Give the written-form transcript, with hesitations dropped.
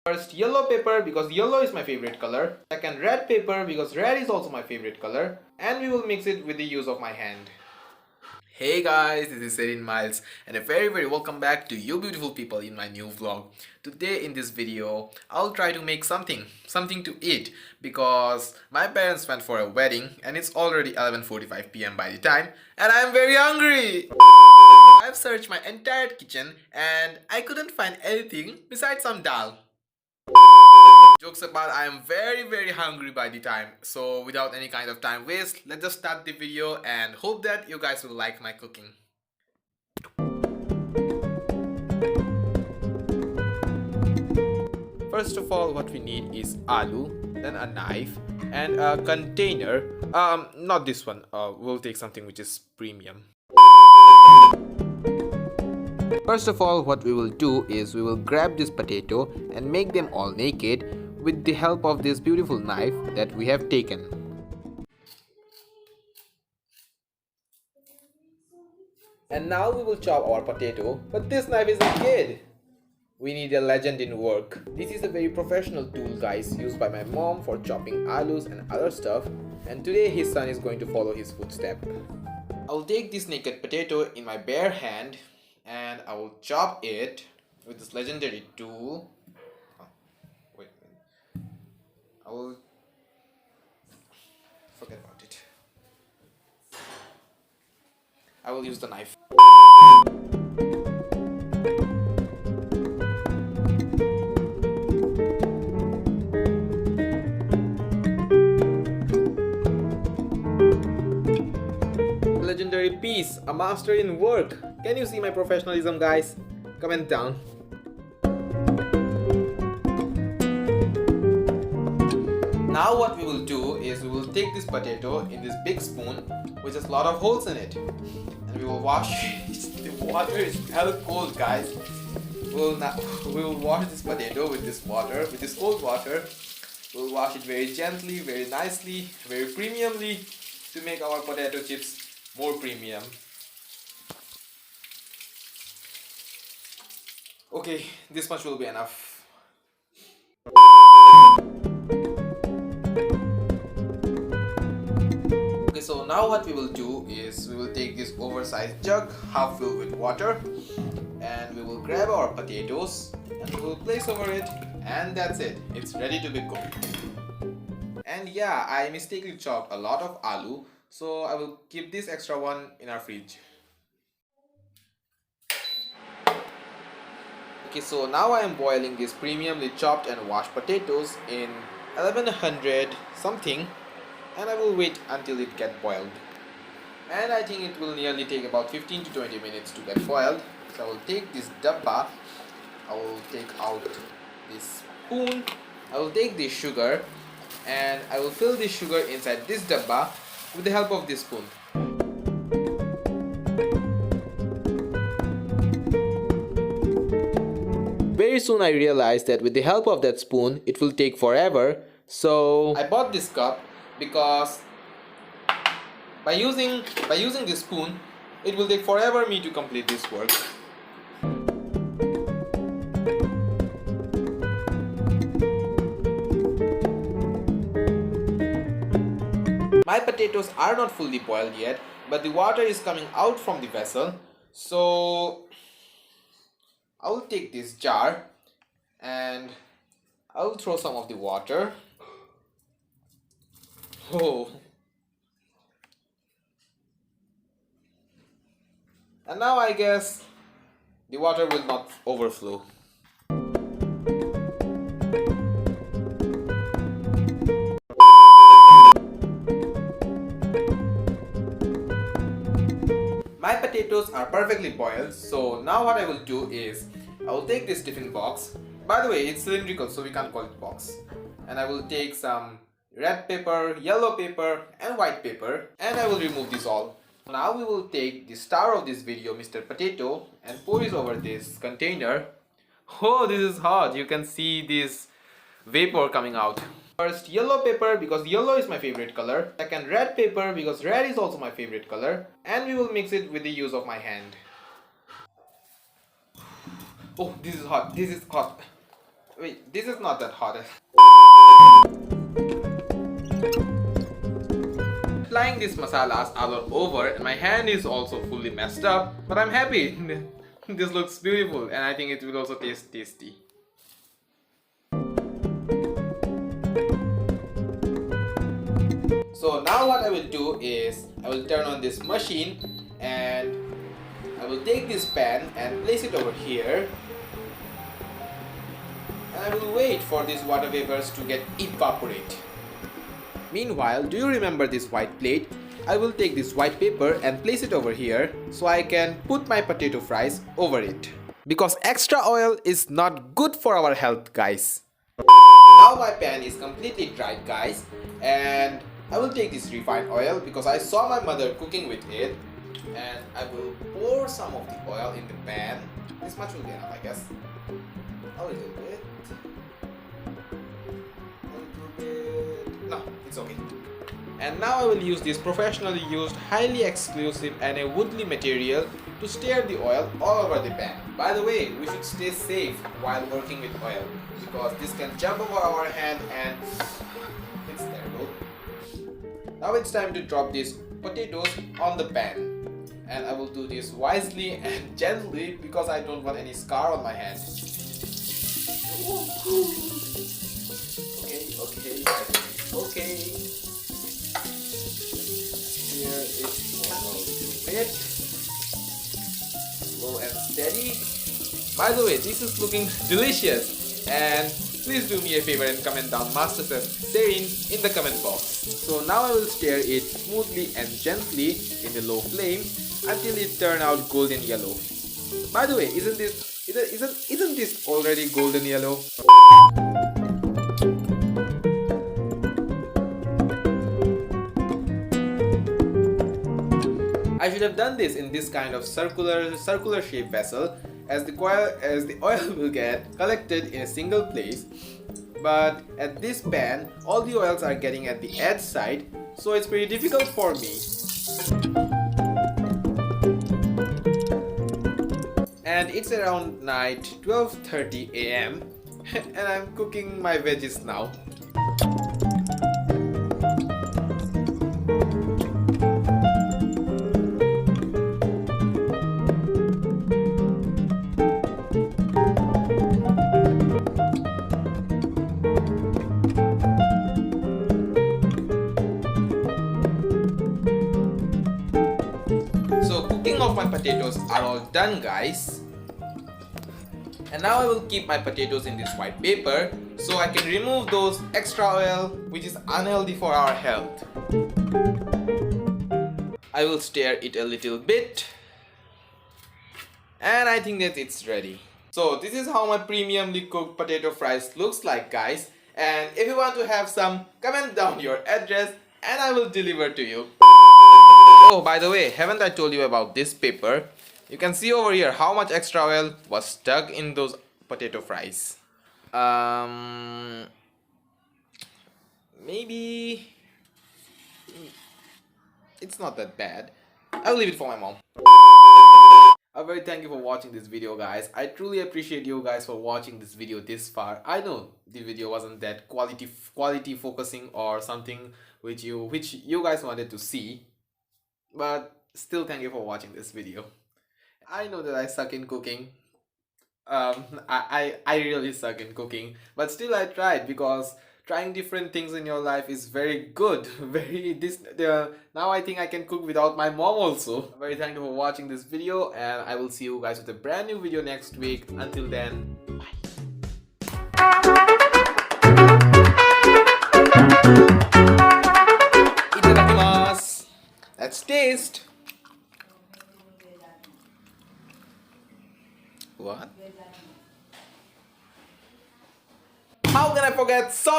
First, yellow pepper because yellow is my favorite color. Second, red pepper because red is also my favorite color. And we will mix it with the use of my hand. Hey guys, this is Serean Miles and a very welcome back to you beautiful people in my new vlog. Today in this video, I'll try to make something to eat because my parents went for a wedding and it's already 11:45 p.m. by the time and I'm very hungry. I've searched my entire kitchen and I couldn't find anything besides some dal. Jokes apart, I am very hungry by the time. So without any kind of time waste, let's just start the video and hope that you guys will like my cooking. First of all, what we need is aloo, then a knife and a container. Not this one. We'll take something which is premium. First of all, what we will do is we will grab this potato and make them all naked with the help of this beautiful knife that we have taken. And now we will chop our potato, but this knife is a kid. We need a legend in work. This is a very professional tool, guys, used by my mom for chopping alus and other stuff, and today his son is going to follow his footstep. I will take this naked potato in my bare hand and I will chop it with this legendary tool. Wait a minute. I will forget about it. I will use the knife. Legendary piece, a master in work. Can you see my professionalism, guys? Comment down. Now what we will do is we will take this potato in this big spoon which has a lot of holes in it and we will wash it. The water is hell cold, guys. We will wash this potato with this water, with this cold water. We'll wash it very gently, very nicely, very premiumly to make our potato chips more premium. Okay, this much will be enough. Okay, so now what we will do is we will take this oversized jug half filled with water and we will grab our potatoes and we will place over it, and that's it. It's ready to be cooked. And yeah, I mistakenly chopped a lot of aloo, so I will keep this extra one in our fridge. Okay, so now I am boiling these premiumly chopped and washed potatoes in 1100 something, and I will wait until it gets boiled. And I think it will nearly take about 15 to 20 minutes to get boiled. So I will take this dabba, I will take out this spoon, I will take this sugar and I will fill this sugar inside this dabba with the help of this spoon. Very soon I realized that with the help of that spoon it will take forever, so I bought this cup because by using this spoon it will take forever me to complete this work. My potatoes are not fully boiled yet, but the water is coming out from the vessel, so I will take this jar and I will throw some of the water. Oh. And now I guess the water will not overflow. My potatoes are perfectly boiled, so now what I will do is I will take this tiffin box. By the way, it's cylindrical, so we can't call it box. And I will take some red pepper, yellow pepper and white pepper, and I will remove this all. Now we will take the star of this video, Mr. Potato, and pour it over this container. Oh, this is hot. You can see this vapor coming out. First, yellow pepper because yellow is my favorite color. Second, red pepper because red is also my favorite color. And we will mix it with the use of my hand. Oh, this is hot. This is hot. Wait, this is not that hot. Applying these masalas all over and my hand is also fully messed up, but I'm happy. This looks beautiful and I think it will also taste tasty. So now what I will do is I will turn on this machine and I will take this pan and place it over here. And I will wait for these water vapors to get evaporate. Meanwhile, do you remember this white plate? I will take this white paper and place it over here so I can put my potato fries over it. Because extra oil is not good for our health, guys. Now my pan is completely dried, guys, and I will take this refined oil because I saw my mother cooking with it, and I will pour some of the oil in the pan. This much will be enough, I guess. A little bit. No, it's okay. And now I will use this professionally used, highly exclusive and a woodly material to stir the oil all over the pan. By the way, we should stay safe while working with oil because this can jump over our hand and it's terrible. Now it's time to drop these potatoes on the pan. And I will do this wisely and gently because I don't want any scar on my hand. Okay. Here it's for a little bit. Slow and steady. By the way, this is looking delicious. And please do me a favor and comment down MasterChef Serean in the comment box. So now I will stir it smoothly and gently in the low flame until it turns out golden yellow. By the way, isn't this already golden yellow? I should have done this in this kind of circular shaped vessel as the oil will get collected in a single place. But at this pan, all the oils are getting at the edge side, so it's pretty difficult for me. And it's around night 12:30 AM and I'm cooking my veggies now. So cooking of my potatoes are all done, guys. And now I will keep my potatoes in this white paper so I can remove those extra oil which is unhealthy for our health. I will stir it a little bit and I think that it's ready. So this is how my premiumly cooked potato fries looks like, guys. And if you want to have some, comment down your address and I will deliver to you. Oh, by the way, haven't I told you about this paper? You can see over here how much extra oil was stuck in those potato fries. Maybe it's not that bad. I'll leave it for my mom. A very thank you for watching this video, guys. I truly appreciate you guys for watching this video this far. I know the video wasn't that quality focusing or something which you guys wanted to see, but still thank you for watching this video. I know that I suck in cooking. I really suck in cooking, but still I tried because trying different things in your life is very good. Now I think I can cook without my mom also. Very thankful for watching this video and I will see you guys with a brand new video next week. Until then, bye. Itadakimasu. Let's taste. What? How can I forget salt?